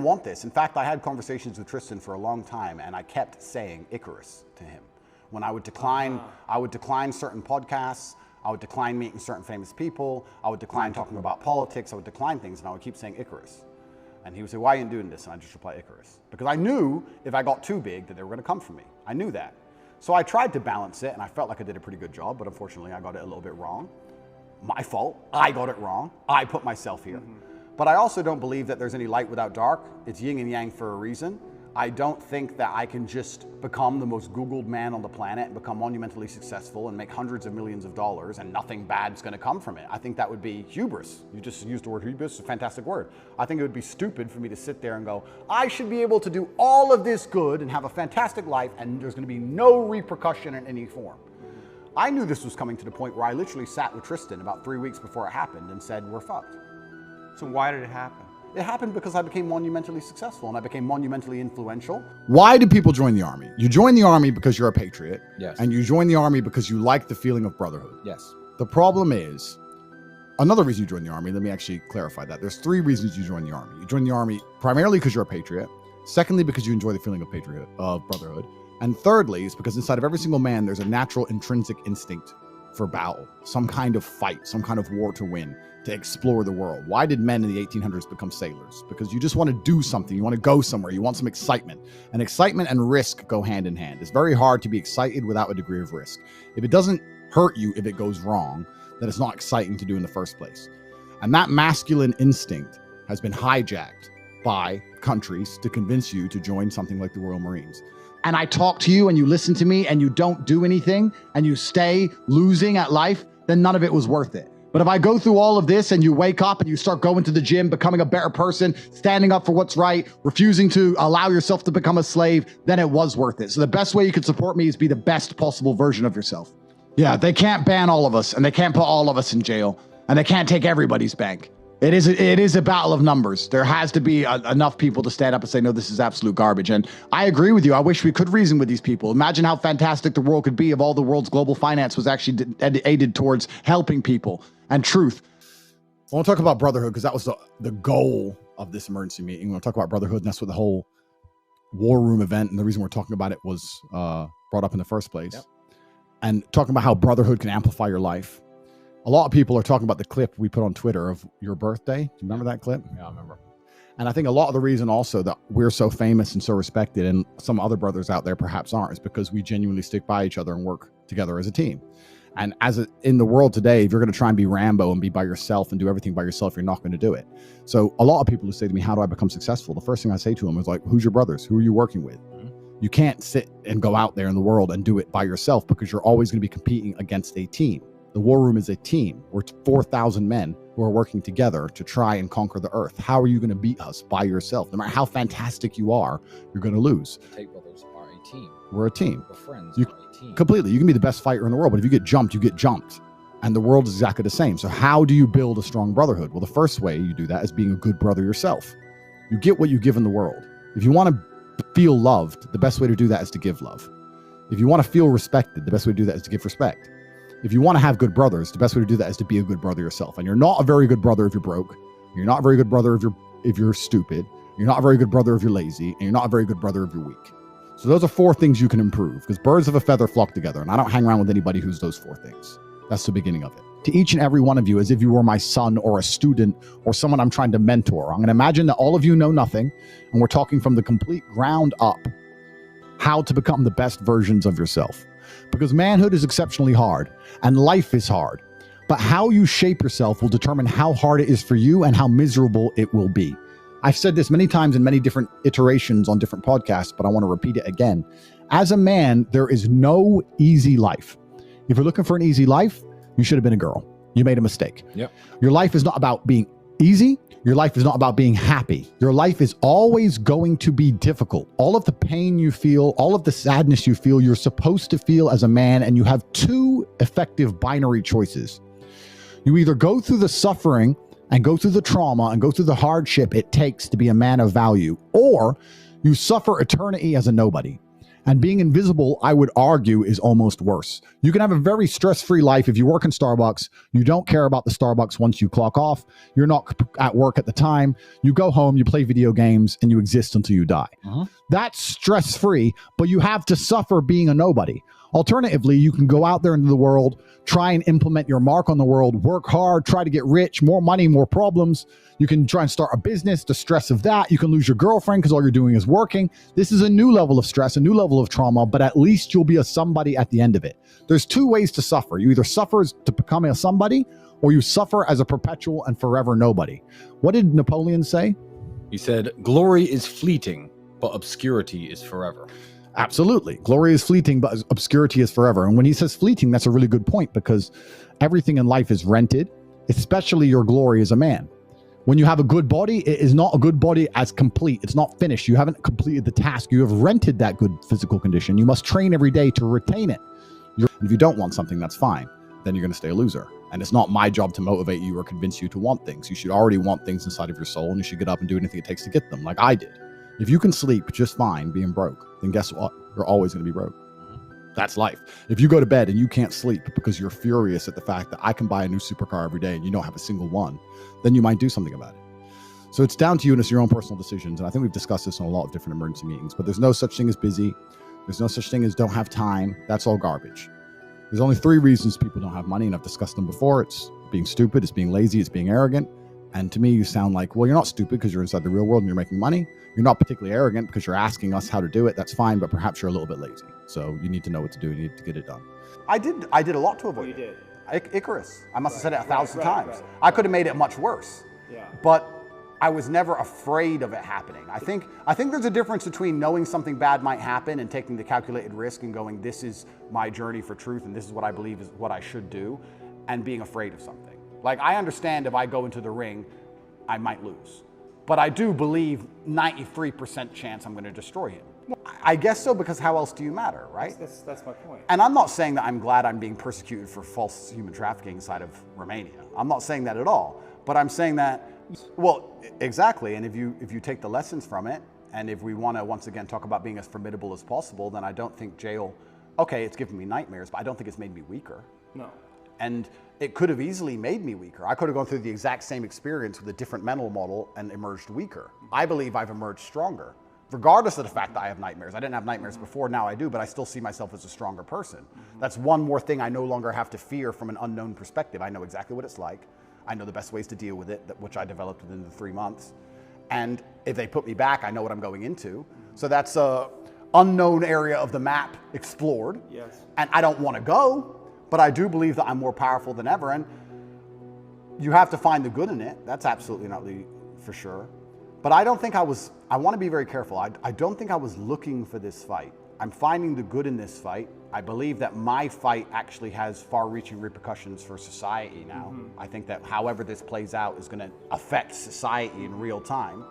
want this. In fact, I had conversations with Tristan for a long time, and I kept saying Icarus to him. When I would decline certain podcasts, I would decline meeting certain famous people, I would decline talking about politics, I would decline things, and I would keep saying Icarus. And he would say, why are you doing this? And I just reply Icarus. Because I knew if I got too big that they were going to come for me. I knew that. So I tried to balance it, and I felt like I did a pretty good job, but unfortunately I got it a little bit wrong. My fault. I got it wrong. I put myself here. But I also don't believe that there's any light without dark. It's yin and yang for a reason. I don't think that I can just become the most Googled man on the planet and become monumentally successful and make hundreds of millions of dollars and nothing bad's going to come from it. I think that would be hubris. You just used the word hubris, it's a fantastic word. I think it would be stupid for me to sit there and go, I should be able to do all of this good and have a fantastic life and there's going to be no repercussion in any form. I knew this was coming to the point where I literally sat with Tristan about 3 weeks before it happened and said, we're fucked. So why did it happen? It happened because I became monumentally successful and I became monumentally influential. Why do people join the army? You join the army because you're a patriot. Yes. And you join the army because you like the feeling of brotherhood. Yes. The problem is, another reason you join the army, let me actually clarify that. There's 3 reasons you join the army. You join the army primarily because you're a patriot. Secondly, because you enjoy the feeling of brotherhood. And thirdly, is because inside of every single man, there's a natural intrinsic instinct for battle, some kind of fight, some kind of war to win, to explore the world. Why did men in the 1800s become sailors? Because you just want to do something. You want to go somewhere. You want some excitement. And excitement and risk go hand in hand. It's very hard to be excited without a degree of risk. If it doesn't hurt you, if it goes wrong, then it's not exciting to do in the first place. And that masculine instinct has been hijacked by countries to convince you to join something like the Royal Marines. And I talk to you and you listen to me and you don't do anything and you stay losing at life, then none of it was worth it. But if I go through all of this and you wake up and you start going to the gym, becoming a better person, standing up for what's right, refusing to allow yourself to become a slave, then it was worth it. So the best way you can support me is be the best possible version of yourself. Yeah, they can't ban all of us and they can't put all of us in jail and they can't take everybody's bank. It is a battle of numbers. There has to be enough people to stand up and say, no, this is absolute garbage. And I agree with you. I wish we could reason with these people. Imagine how fantastic the world could be if all the world's global finance was actually aided towards helping people and truth. I want to talk about brotherhood because that was the goal of this emergency meeting. We want to talk about brotherhood, and that's what the whole war room event and the reason we're talking about it was brought up in the first place. Yep. And talking about how brotherhood can amplify your life. A lot of people are talking about the clip we put on Twitter of your birthday. Do you remember that clip? Yeah, I remember. And I think a lot of the reason also that we're so famous and so respected and some other brothers out there perhaps aren't is because we genuinely stick by each other and work together as a team. And in the world today, if you're going to try and be Rambo and be by yourself and do everything by yourself, you're not going to do it. So a lot of people who say to me, how do I become successful? The first thing I say to them is like, who's your brothers? Who are you working with? Mm-hmm. You can't sit and go out there in the world and do it by yourself because you're always going to be competing against a team. The war room is a team. We're 4,000 men who are working together to try and conquer the earth. How are you going to beat us by yourself? No matter how fantastic you are, you're going to lose. Tate brothers are a team. We're a team. We're friends. You, are a team. Completely. You can be the best fighter in the world, but if you get jumped, you get jumped. And the world is exactly the same. So how do you build a strong brotherhood? Well, the first way you do that is being a good brother yourself. You get what you give in the world. If you want to feel loved, the best way to do that is to give love. If you want to feel respected, the best way to do that is to give respect. If you want to have good brothers, the best way to do that is to be a good brother yourself. And you're not a very good brother if you're broke. You're not a very good brother if you're stupid. You're not a very good brother if you're lazy. And you're not a very good brother if you're weak. So those are 4 things you can improve because birds of a feather flock together. And I don't hang around with anybody who's those 4 things. That's the beginning of it. To each and every one of you, as if you were my son or a student or someone I'm trying to mentor, I'm going to imagine that all of you know nothing. And we're talking from the complete ground up how to become the best versions of yourself. Because manhood is exceptionally hard and life is hard, but how you shape yourself will determine how hard it is for you and how miserable it will be. I've said this many times in many different iterations on different podcasts, but I want to repeat it again. As a man, there is no easy life. If you're looking for an easy life, you should have been a girl. You made a mistake. Yep. Your life is not about being easy. Your life is not about being happy. Your life is always going to be difficult. All of the pain you feel, all of the sadness you feel, you're supposed to feel as a man, and you have 2 effective binary choices. You either go through the suffering and go through the trauma and go through the hardship it takes to be a man of value, or you suffer eternity as a nobody. And being invisible, I would argue, is almost worse. You can have a very stress-free life if you work in Starbucks. You don't care about the Starbucks once you clock off. You're not at work at the time. You go home, you play video games, and you exist until you die. That's stress-free, but you have to suffer being a nobody. Alternatively, you can go out there into the world, try and implement your mark on the world, work hard, try to get rich, more money, more problems. You can try and start a business, the stress of that. You can lose your girlfriend because all you're doing is working. This is a new level of stress, a new level of trauma, but at least you'll be a somebody at the end of it. There's two ways to suffer. You either suffer to become a somebody, or you suffer as a perpetual and forever nobody. What did Napoleon say? He said, glory is fleeting, but obscurity is forever. Absolutely. Glory is fleeting, but obscurity is forever. And when he says fleeting, that's a really good point, because everything in life is rented, especially your glory as a man. When you have a good body, it is not a good body as complete. It's not finished. You haven't completed the task. You have rented that good physical condition. You must train every day to retain it. If you don't want something, that's fine. Then you're going to stay a loser. And it's not my job to motivate you or convince you to want things. You should already want things inside of your soul, and you should get up and do anything it takes to get them, like I did. If you can sleep just fine being broke, then guess what? You're always going to be broke. That's life. If you go to bed and you can't sleep because you're furious at the fact that I can buy a new supercar every day and you don't have a single one, then you might do something about it. So it's down to you, and it's your own personal decisions. And I think we've discussed this in a lot of different emergency meetings, but there's no such thing as busy. There's no such thing as don't have time. That's all garbage. There's only 3 reasons people don't have money, and I've discussed them before. It's being stupid, it's being lazy, it's being arrogant. And to me, you sound like, well, you're not stupid because you're inside the real world and you're making money. You're not particularly arrogant because you're asking us how to do it. That's fine, but perhaps you're a little bit lazy. So you need to know what to do. You need to get it done. I did a lot to avoid it. Icarus. I must have said it 1,000 times. I could have made it much worse. Yeah. But I was never afraid of it happening. I think there's a difference between knowing something bad might happen and taking the calculated risk and going, this is my journey for truth and this is what I believe is what I should do, and being afraid of something. Like, I understand if I go into the ring, I might lose. But I do believe 93% chance I'm going to destroy him. I guess so, because how else do you matter, right? That's my point. And I'm not saying that I'm glad I'm being persecuted for false human trafficking inside of Romania. I'm not saying that at all. But I'm saying that, well, exactly. And if you take the lessons from it, and if we want to once again talk about being as formidable as possible, then I don't think jail, okay, it's given me nightmares, but I don't think it's made me weaker. No. And it could have easily made me weaker. I could have gone through the exact same experience with a different mental model and emerged weaker. I believe I've emerged stronger, regardless of the fact that I have nightmares. I didn't have nightmares before, now I do, but I still see myself as a stronger person. That's one more thing I no longer have to fear from an unknown perspective. I know exactly what it's like. I know the best ways to deal with it, which I developed within the 3 months. And if they put me back, I know what I'm going into. So that's a unknown area of the map explored. Yes. And I don't want to go, but I do believe that I'm more powerful than ever. And you have to find the good in it. That's absolutely not for sure. But I don't think I want to be very careful. I don't think I was looking for this fight. I'm finding the good in this fight. I believe that my fight actually has far-reaching repercussions for society now. I think that however this plays out is going to affect society in real time.